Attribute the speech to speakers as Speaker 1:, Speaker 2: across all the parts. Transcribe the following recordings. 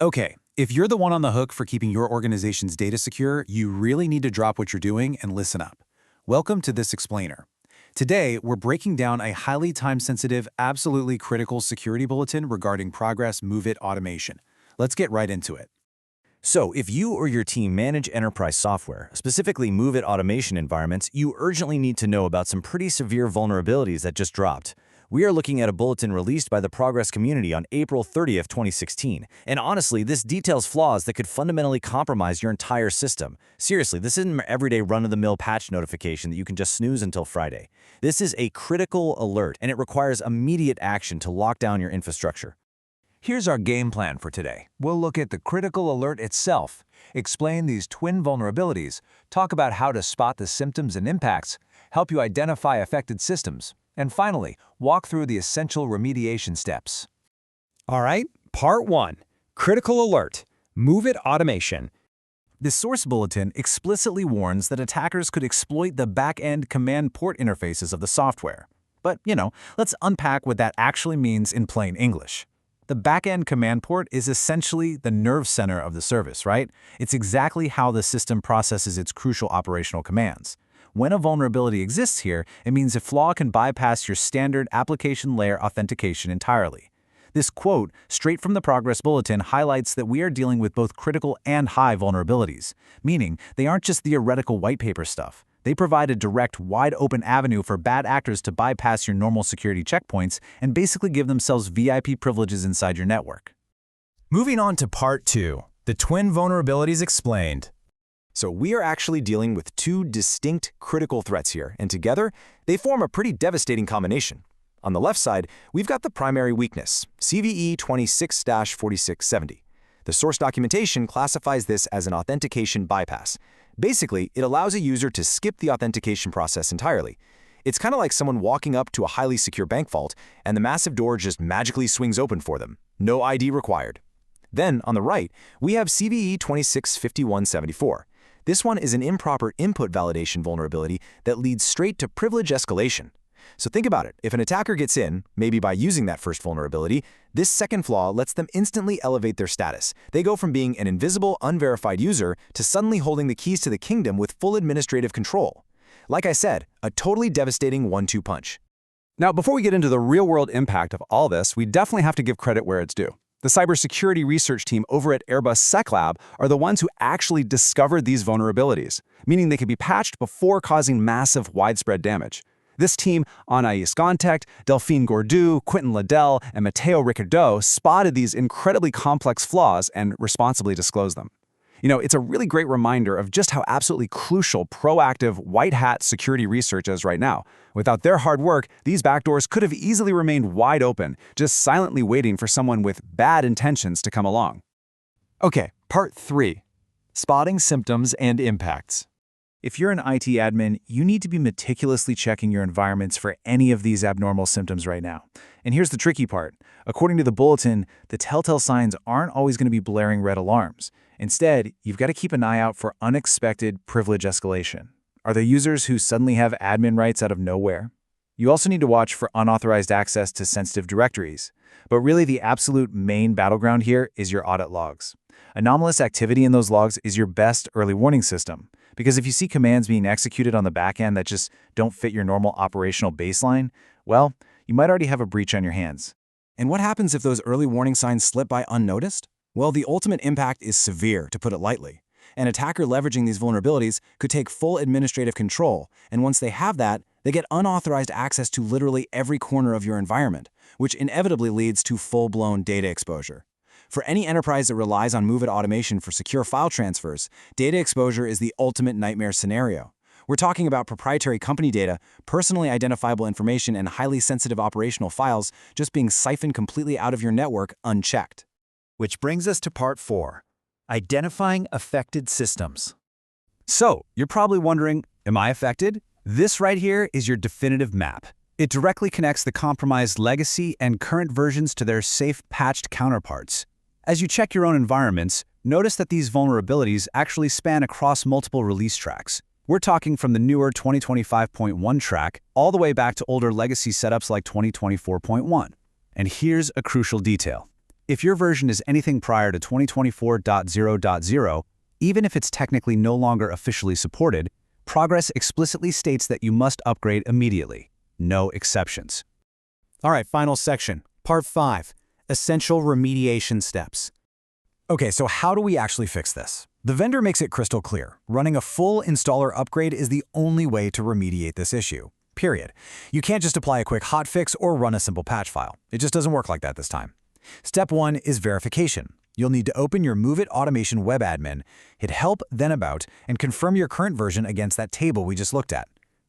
Speaker 1: Okay, if you're the one on the hook for keeping your organization's data secure, you really need to drop what you're doing and listen up. Welcome to this explainer. Today, we're breaking down a highly time-sensitive, absolutely critical security bulletin regarding Progress MOVEit Automation. Let's get right into it.
Speaker 2: So, if you or your team manage enterprise software, specifically MOVEit Automation environments, you urgently need to know about some pretty severe vulnerabilities that just dropped. We are looking at a bulletin released by the Progress community on April 30th, 2016. And honestly, this details flaws that could fundamentally compromise your entire system. Seriously, this isn't an everyday run-of-the-mill patch notification that you can just snooze until Friday. This is a critical alert, and it requires immediate action to lock down your infrastructure.
Speaker 3: Here's our game plan for today. We'll look at the critical alert itself, explain these twin vulnerabilities, talk about how to spot the symptoms and impacts, help you identify affected systems, and finally, walk through the essential remediation steps.
Speaker 4: All right, Part 1. Critical Alert. MOVEit Automation.
Speaker 1: This source bulletin explicitly warns that attackers could exploit the back-end command port interfaces of the software. But, let's unpack what that actually means in plain English. The back-end command port is essentially the nerve center of the service, right? It's exactly how the system processes its crucial operational commands. When a vulnerability exists here, it means a flaw can bypass your standard application layer authentication entirely. This quote, straight from the Progress Bulletin, highlights that we are dealing with both critical and high vulnerabilities, meaning they aren't just theoretical white paper stuff. They provide a direct, wide-open avenue for bad actors to bypass your normal security checkpoints and basically give themselves VIP privileges inside your network.
Speaker 4: Moving on to Part 2. The twin vulnerabilities explained.
Speaker 2: So we are actually dealing with two distinct critical threats here, and together, they form a pretty devastating combination. On the left side, we've got the primary weakness, CVE-2026-4670. The source documentation classifies this as an authentication bypass. Basically, it allows a user to skip the authentication process entirely. It's kind of like someone walking up to a highly secure bank vault, and the massive door just magically swings open for them. No ID required. Then, on the right, we have CVE-2026-5174. This one is an improper input validation vulnerability that leads straight to privilege escalation. So think about it. If an attacker gets in, maybe by using that first vulnerability, this second flaw lets them instantly elevate their status. They go from being an invisible, unverified user to suddenly holding the keys to the kingdom with full administrative control. Like I said, a totally devastating 1-2 punch.
Speaker 5: Now, before we get into the real-world impact of all this, we definitely have to give credit where it's due. The cybersecurity research team over at Airbus SecLab are the ones who actually discovered these vulnerabilities, meaning they could be patched before causing massive, widespread damage. This team, Anaïs Gontecht, Delphine Gourdou, Quentin Liddell, and Matteo Riccardo spotted these incredibly complex flaws and responsibly disclosed them. It's a really great reminder of just how absolutely crucial proactive, white-hat security research is right now. Without their hard work, these backdoors could have easily remained wide open, just silently waiting for someone with bad intentions to come along.
Speaker 3: Okay, Part 3. Spotting symptoms and impacts.
Speaker 1: If you're an IT admin, you need to be meticulously checking your environments for any of these abnormal symptoms right now. And here's the tricky part. According to the bulletin, the telltale signs aren't always going to be blaring red alarms. Instead, you've got to keep an eye out for unexpected privilege escalation. Are there users who suddenly have admin rights out of nowhere? You also need to watch for unauthorized access to sensitive directories. But really, the absolute main battleground here is your audit logs. Anomalous activity in those logs is your best early warning system. Because if you see commands being executed on the back end that just don't fit your normal operational baseline, well, you might already have a breach on your hands.
Speaker 2: And what happens if those early warning signs slip by unnoticed? Well, the ultimate impact is severe, to put it lightly. An attacker leveraging these vulnerabilities could take full administrative control, and once they have that, they get unauthorized access to literally every corner of your environment, which inevitably leads to full-blown data exposure. For any enterprise that relies on MOVEit Automation for secure file transfers, data exposure is the ultimate nightmare scenario. We're talking about proprietary company data, personally identifiable information, and highly sensitive operational files just being siphoned completely out of your network unchecked.
Speaker 4: Which brings us to Part 4. Identifying affected systems.
Speaker 5: So, you're probably wondering, am I affected? This right here is your definitive map. It directly connects the compromised legacy and current versions to their safe patched counterparts. As you check your own environments, notice that these vulnerabilities actually span across multiple release tracks. We're talking from the newer 2025.1 track all the way back to older legacy setups like 2024.1. And here's a crucial detail.
Speaker 1: If your version is anything prior to 2024.0.0, even if it's technically no longer officially supported, Progress explicitly states that you must upgrade immediately. No exceptions. All right, final section, Part 5, Essential Remediation Steps. Okay, so how do we actually fix this? The vendor makes it crystal clear. Running a full installer upgrade is the only way to remediate this issue. Period. You can't just apply a quick hotfix or run a simple patch file. It just doesn't work like that this time. Step 1 is verification. You'll need to open your MOVEit Automation web admin, hit Help, then About, and confirm your current version against that table we just looked at.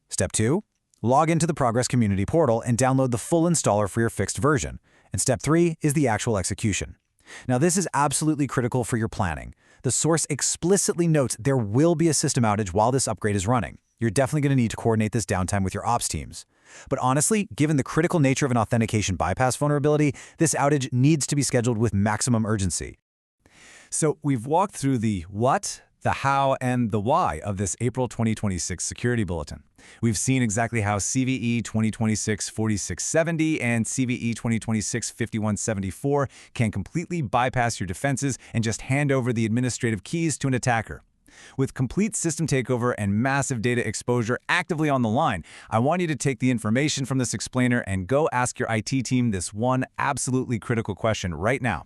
Speaker 1: Step 2, log into the Progress Community portal and download the full installer for your fixed version. And Step 3 is the actual execution. Now, this is absolutely critical for your planning. The source explicitly notes there will be a system outage while this upgrade is running. You're definitely going to need to coordinate this downtime with your ops teams. But honestly, given the critical nature of an authentication bypass vulnerability, this outage needs to be scheduled with maximum urgency. So we've walked through the what, the how, and the why of this April 2026 security bulletin. We've seen exactly how CVE 2026-4670 and CVE 2026-5174 can completely bypass your defenses and just hand over the administrative keys to an attacker. With complete system takeover and massive data exposure actively on the line, I want you to take the information from this explainer and go ask your IT team this one absolutely critical question right now.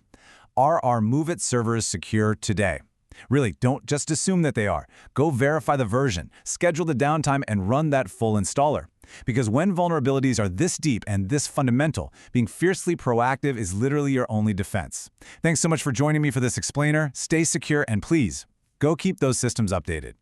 Speaker 1: Are our MOVEit servers secure today? Really, don't just assume that they are. Go verify the version, schedule the downtime, and run that full installer. Because when vulnerabilities are this deep and this fundamental, being fiercely proactive is literally your only defense. Thanks so much for joining me for this explainer. Stay secure and please, go keep those systems updated.